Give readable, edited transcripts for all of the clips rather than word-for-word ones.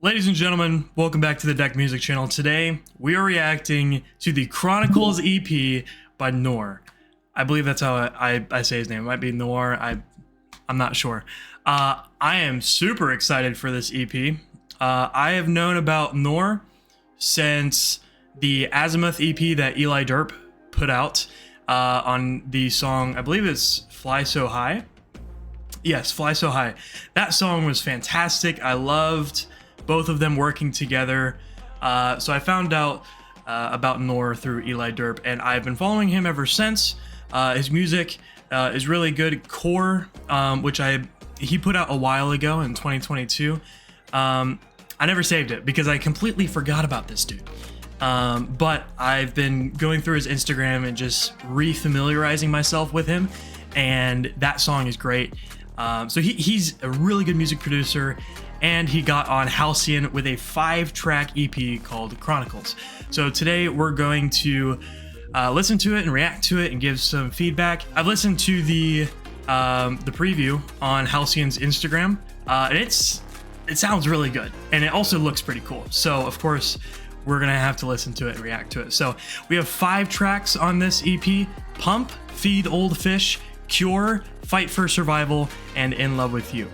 Ladies and gentlemen, welcome back to the Deck Music channel. Today, we are reacting to the Chronicles EP by Knoir. I believe that's how I say his name. It might be Knoir. I'm not sure. I am super excited for this EP. I have known about Knoir since the Azimuth EP that Eli Derp put out on the song, I believe it's Fly So High. Yes, Fly So High. That song was fantastic. I loved both of them working together. So I found out about Knoir through Eli Derp, and I've been following him ever since. His music is really good. Core, which he put out a while ago in 2022. I never saved it because I completely forgot about this dude. But I've been going through his Instagram and just re-familiarizing myself with him, and that song is great. So he's a really good music producer, and he got on Halcyon with a 5-track EP called Chronicles. So today we're going to listen to it and react to it and give some feedback. I've listened to the preview on Halcyon's Instagram, and it sounds really good, and it also looks pretty cool. So of course we're gonna have to listen to it and react to it. So we have 5 tracks on this EP: Pump, Feed Old Fish, Cure, Fight for Survival, and In Love With You.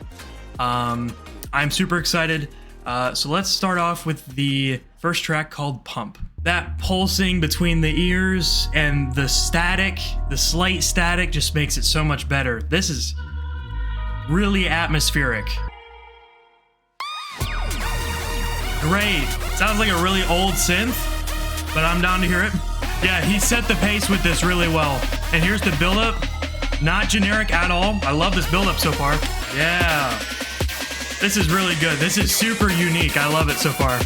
I'm super excited. So let's start off with the first track called Pump. That pulsing between the ears and the static, the slight static, just makes it so much better. This is really atmospheric. Great. Sounds like a really old synth, but I'm down to hear it. Yeah, he set the pace with this really well. And here's the buildup. Not generic at all. I love this buildup so far. Yeah. This is really good. This is super unique. I love it so far.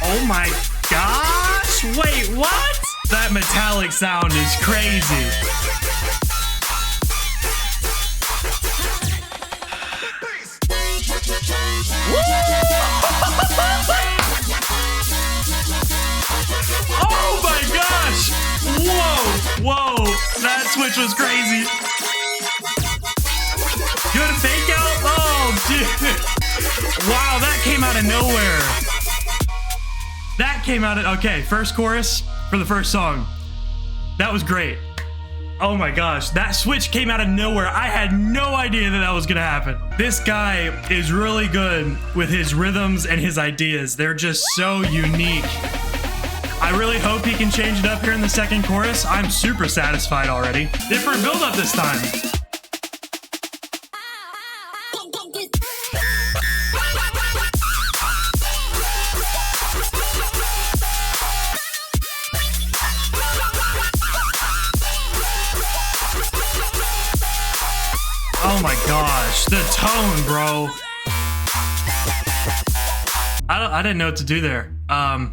Oh my gosh! Wait, what? That metallic sound is crazy. Oh my gosh! Whoa! That switch was crazy. Good fake out? Oh, dude. Wow, that came out of nowhere. That came out of... Okay, first chorus for the first song. That was great. Oh my gosh, that switch came out of nowhere. I had no idea that was gonna happen. This guy is really good with his rhythms and his ideas. They're just so unique. I really hope he can change it up here in the second chorus. I'm super satisfied already. Different build up this time. Oh my gosh, the tone, bro. I didn't know what to do there. I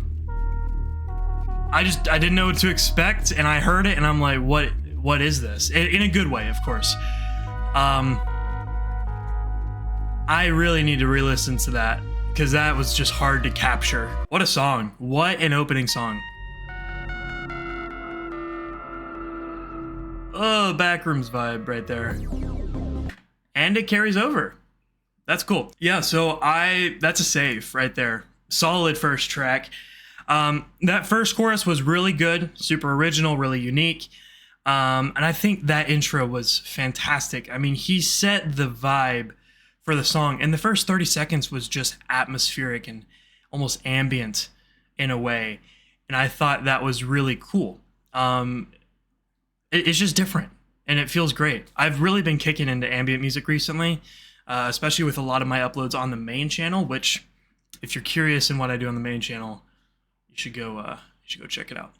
didn't know what to expect, and I heard it and I'm like, what is this? In a good way, of course. I really need to re-listen to that because that was just hard to capture. What a song. What an opening song. Oh, Backrooms vibe right there. And it carries over. That's cool. Yeah, so that's a save right there. Solid first track. That first chorus was really good, super original, really unique. And I think that intro was fantastic. I mean, he set the vibe for the song, and the first 30 seconds was just atmospheric and almost ambient in a way. And I thought that was really cool. It's just different. And it feels great. I've really been kicking into ambient music recently, especially with a lot of my uploads on the main channel, which, if you're curious in what I do on the main channel, you should go check it out.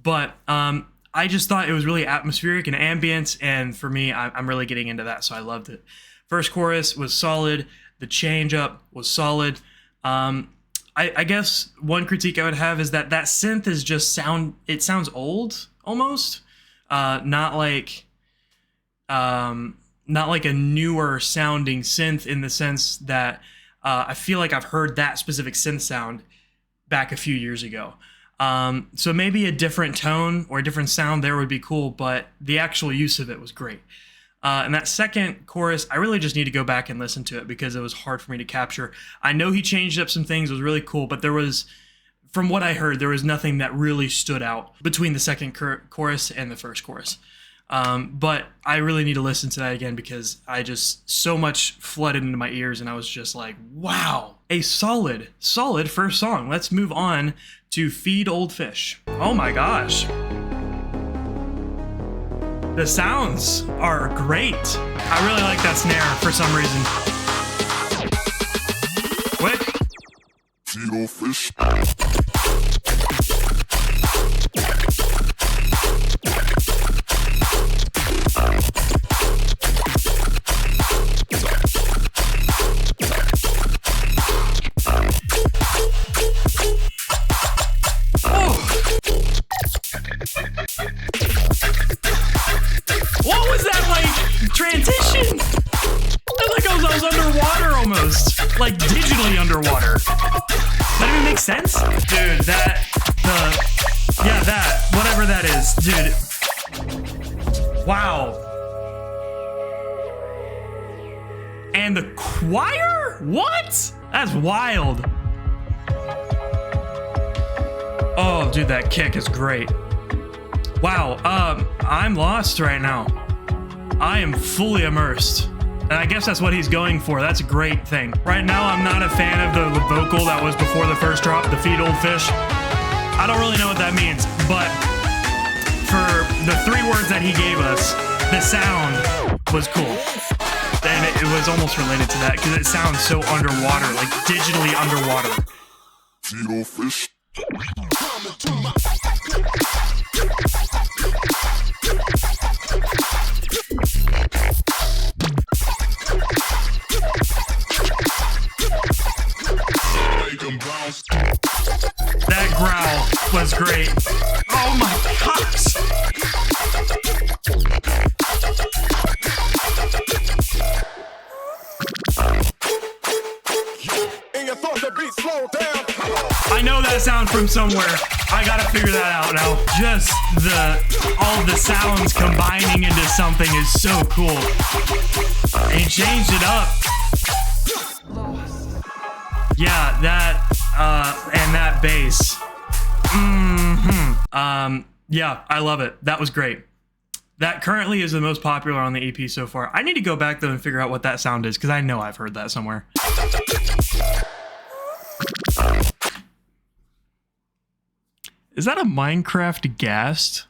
But I just thought it was really atmospheric and ambient, and for me, I'm really getting into that, so I loved it. First chorus was solid. The change up was solid. I guess one critique I would have is that synth is just it sounds old almost, not like a newer sounding synth in the sense that I feel like I've heard that specific synth sound back a few years ago. So maybe a different tone or a different sound there would be cool, but the actual use of it was great. And that second chorus, I really just need to go back and listen to it because it was hard for me to capture. I know he changed up some things, it was really cool, but there was, from what I heard, there was nothing that really stood out between the second chorus and the first chorus. But I really need to listen to that again because I just, so much flooded into my ears and I was just like, wow, a solid first song. Let's move on to Feed Old Fish. Oh my gosh. The sounds are great. I really like that snare for some reason. Quick. Feed old fish. What was that, like, transition? Like I was underwater almost. Like, digitally underwater. That even make sense? Dude, whatever that is, dude. Wow. And the choir? What? That's wild. Oh, dude, that kick is great. Wow, I'm lost right now. I am fully immersed. And I guess that's what he's going for. That's a great thing. Right now, I'm not a fan of the vocal that was before the first drop, the Feed Old Fish. I don't really know what that means, but for the 3 words that he gave us, the sound was cool. And it was almost related to that because it sounds so underwater, like digitally underwater. Feed old fish. That growl was great. Oh my gosh. I know that sound from somewhere. I gotta figure that out now. Just all the sounds combining into something is so cool. And he changed it up. Yeah, that and that bass. Yeah, I love it. That was great. That currently is the most popular on the EP so far. I need to go back though and figure out what that sound is because I know I've heard that somewhere. Is that a Minecraft ghast?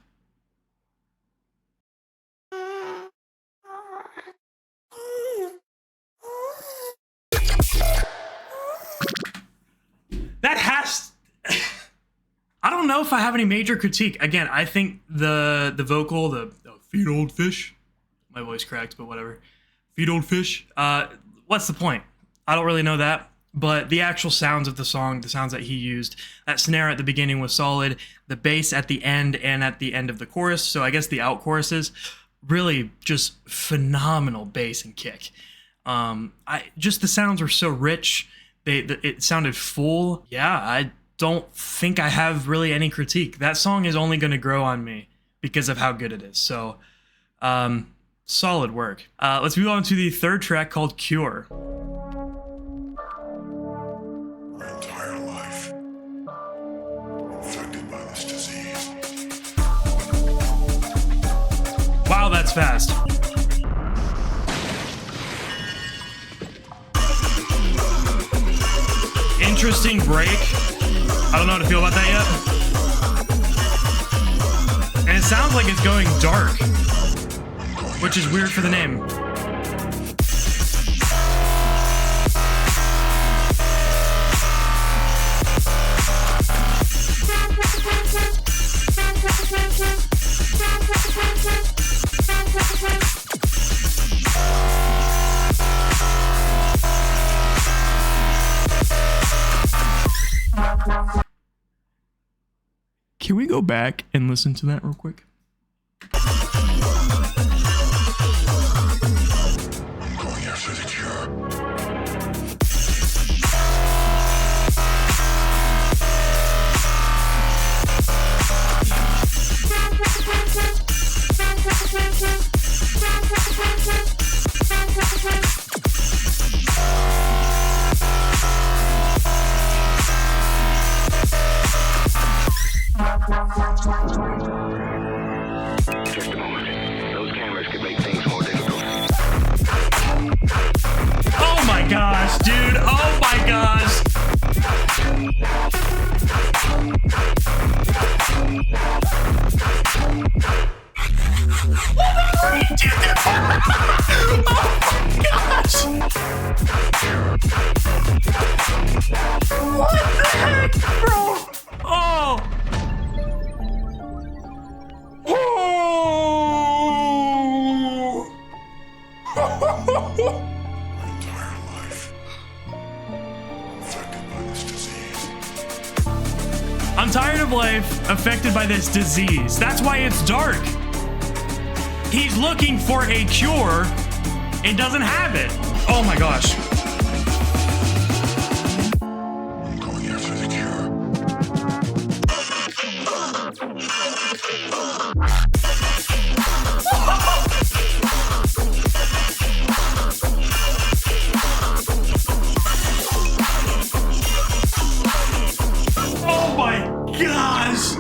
That has... I don't know if I have any major critique. Again, I think the vocal, the feed old fish. My voice cracked, but whatever. Feed old fish. What's the point? I don't really know that. But the actual sounds of the song, the sounds that he used, that snare at the beginning was solid. The bass at the end and at the end of the chorus, so I guess the out choruses, really just phenomenal bass and kick. Just the sounds were so rich. It sounded full. Yeah, I don't think I have really any critique. That song is only going to grow on me because of how good it is. So, solid work. Let's move on to the third track called Cure. My entire life infected by this disease. Wow, that's fast. Interesting break. I don't know how to feel about that yet. And it sounds like it's going dark, which is weird for the name. Can we go back and listen to that real quick? I'm going after the cure. Gosh! What the heck, bro? Oh! Oh! My entire life affected by this disease. I'm tired of life affected by this disease. That's why it's dark. He's looking for a cure and doesn't have it. Oh my gosh. I'm going after the cure. Oh my gosh.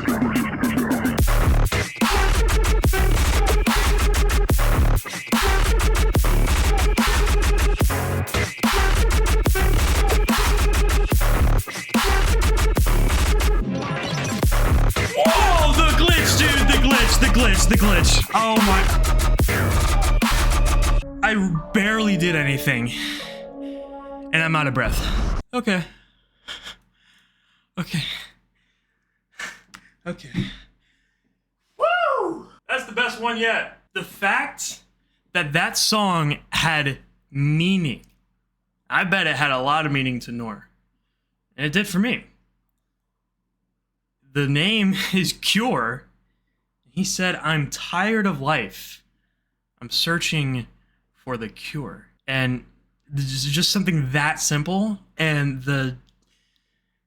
Whoa, the glitch, dude, the glitch. Oh my. I barely did anything. And I'm out of breath. Okay. Okay. Okay. Woo! That's the best one yet. The fact that that song had meaning. I bet it had a lot of meaning to Knoir. And it did for me. The name is Cure. He said, I'm tired of life. I'm searching for the cure. And this is just something that simple. And the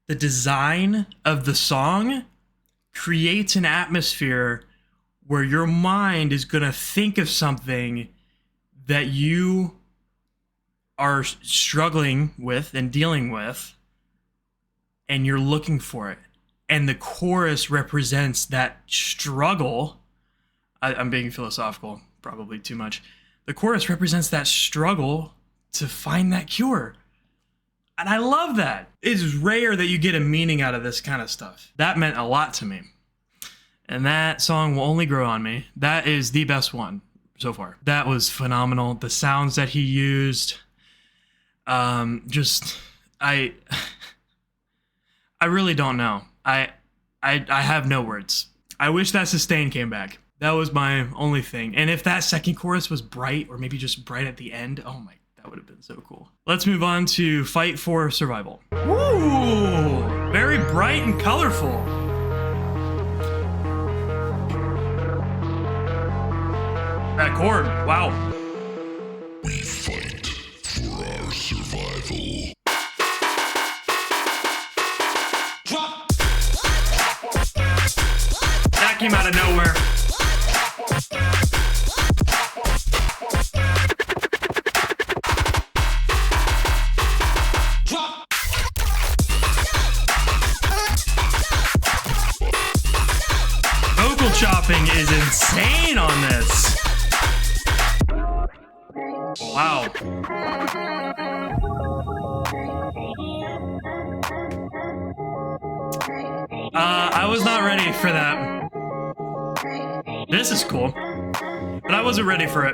design of the song creates an atmosphere where your mind is going to think of something that you are struggling with and dealing with, and you're looking for it. And the chorus represents that struggle. I'm being philosophical, probably too much. The chorus represents that struggle to find that cure. And I love that. It's rare that you get a meaning out of this kind of stuff. That meant a lot to me. And that song will only grow on me. That is the best one so far. That was phenomenal. The sounds that he used, I really don't know. I have no words. I wish that sustain came back. That was my only thing. And if that second chorus was bright, or maybe just bright at the end, oh my, that would have been so cool. Let's move on to Fight for Survival. Woo! Very bright and colorful. That chord, wow. We fight for our survival. That came out of nowhere. Vocal chopping is insane on this. Wow. I was not ready for that. This is cool. But I wasn't ready for it.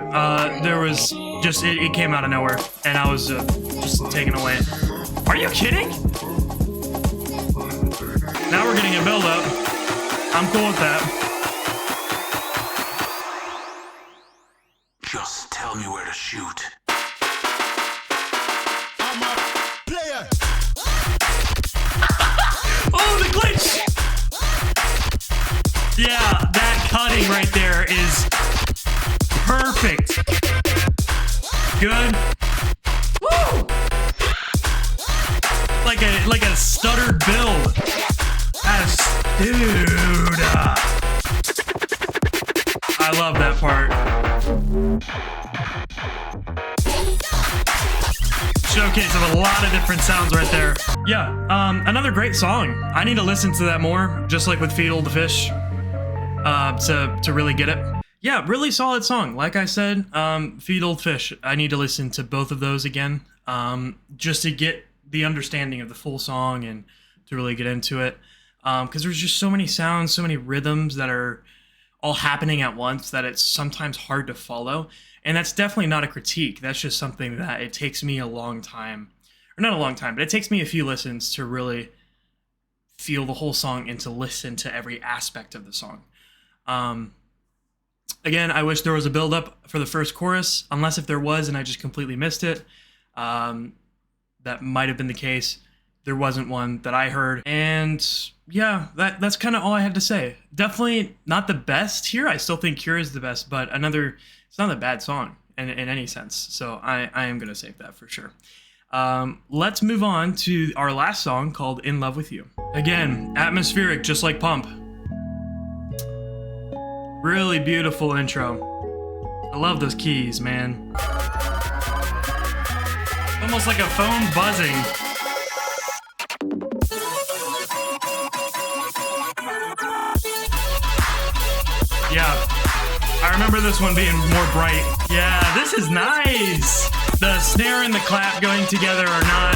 There was just, it came out of nowhere. And I was just taken away. Are you kidding? Now we're getting a build up. I'm cool with that. Just tell me where to shoot. I'm a player. Oh, the glitch! Yeah, that cutting right there is perfect. Good. Woo! Like a stuttered build. Dude. I love that part. Showcase of a lot of different sounds right there. Yeah, another great song. I need to listen to that more, just like with Feed Old the Fish, to really get it. Yeah, really solid song. Like I said, Feed Old Fish. I need to listen to both of those again, just to get the understanding of the full song and to really get into it. because there's just so many sounds, so many rhythms that are all happening at once that it's sometimes hard to follow. And that's definitely not a critique. That's just something that it takes me a long time, or not a long time, but it takes me a few listens to really feel the whole song and to listen to every aspect of the song. Again, I wish there was a build up for the first chorus, unless if there was and I just completely missed it. That might have been the case. There wasn't one that I heard. And yeah, that's kind of all I had to say. Definitely not the best here. I still think Cure is the best, but it's not a bad song in any sense. So I am going to save that for sure. Let's move on to our last song called In Love With You. Again, atmospheric, just like Pump. Really beautiful intro. I love those keys, man. Almost like a phone buzzing. Yeah, I remember this one being more bright. Yeah, this is nice. The snare and the clap going together are not...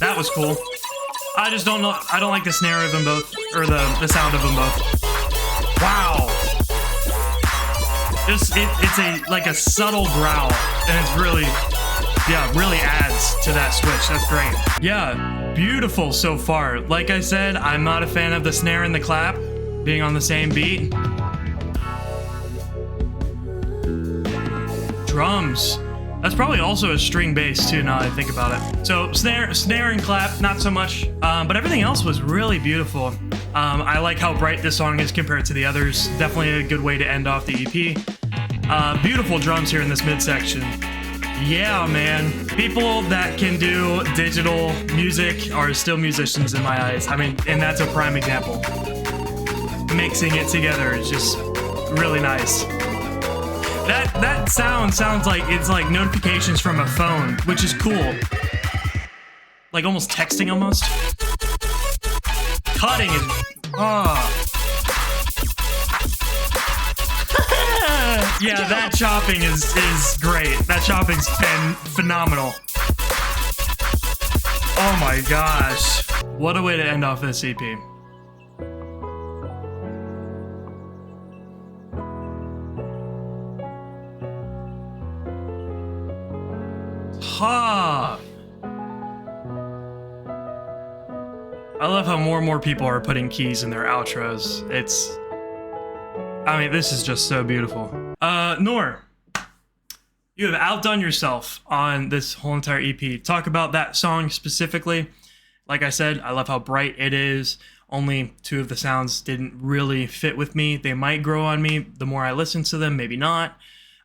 That was cool. I just don't know. I don't like the snare of them both, or the sound of them both. Wow. It's like a subtle growl, and it's really... Yeah, really adds to that switch. That's great. Yeah, beautiful so far. Like I said, I'm not a fan of the snare and the clap being on the same beat. Drums. That's probably also a string bass too, now that I think about it. So snare and clap, not so much, but everything else was really beautiful. I like how bright this song is compared to the others. Definitely a good way to end off the EP. Beautiful drums here in this midsection. Yeah, man. People that can do digital music are still musicians in my eyes. I mean, and that's a prime example. Mixing it together is just really nice. That sounds like it's like notifications from a phone, which is cool. Like almost texting almost. Cutting is... Yeah, that chopping is great. That chopping's phenomenal. Oh my gosh. What a way to end off this EP. Ha! I love how more and more people are putting keys in their outros. I mean, this is just so beautiful. Knoir, you have outdone yourself on this whole entire EP. Talk about that song specifically. Like I said, I love how bright it is. Only two of the sounds didn't really fit with me. They might grow on me the more I listen to them, maybe not.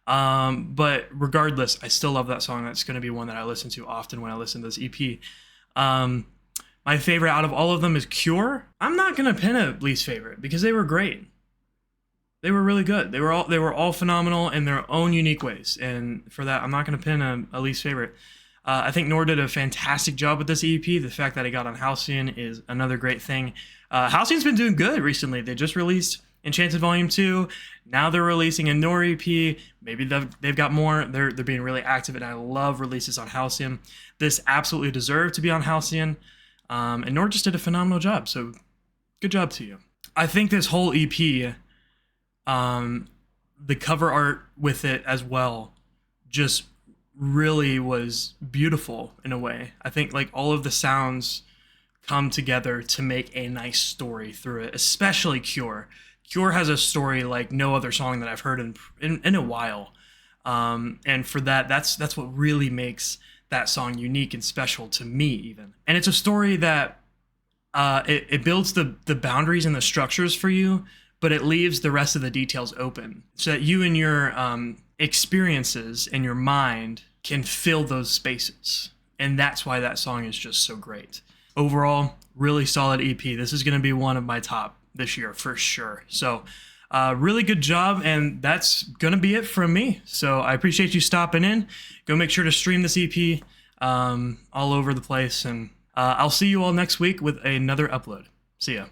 But regardless, I still love that song. That's going to be one that I listen to often when I listen to this EP. My favorite out of all of them is Cure. I'm not going to pin a least favorite because they were great. They were really good. They were all phenomenal in their own unique ways. And for that, I'm not going to pin a least favorite. I think Knoir did a fantastic job with this EP. The fact that it got on Halcyon is another great thing. Halcyon's been doing good recently. They just released Enchanted Volume 2. Now they're releasing a Knoir EP. Maybe they've got more. They're being really active, and I love releases on Halcyon. This absolutely deserved to be on Halcyon. And Knoir just did a phenomenal job. So good job to you. I think this whole EP... the cover art with it as well just really was beautiful in a way. I think like all of the sounds come together to make a nice story through it, especially Cure. Cure has a story like no other song that I've heard in a while. And for that's what really makes that song unique and special to me even. And it's a story that it builds the boundaries and the structures for you, but it leaves the rest of the details open so that you and your experiences and your mind can fill those spaces. And that's why that song is just so great. Overall, really solid EP. This is going to be one of my top this year for sure. So really good job. And that's going to be it from me. So I appreciate you stopping in. Go make sure to stream this EP all over the place. And I'll see you all next week with another upload. See ya.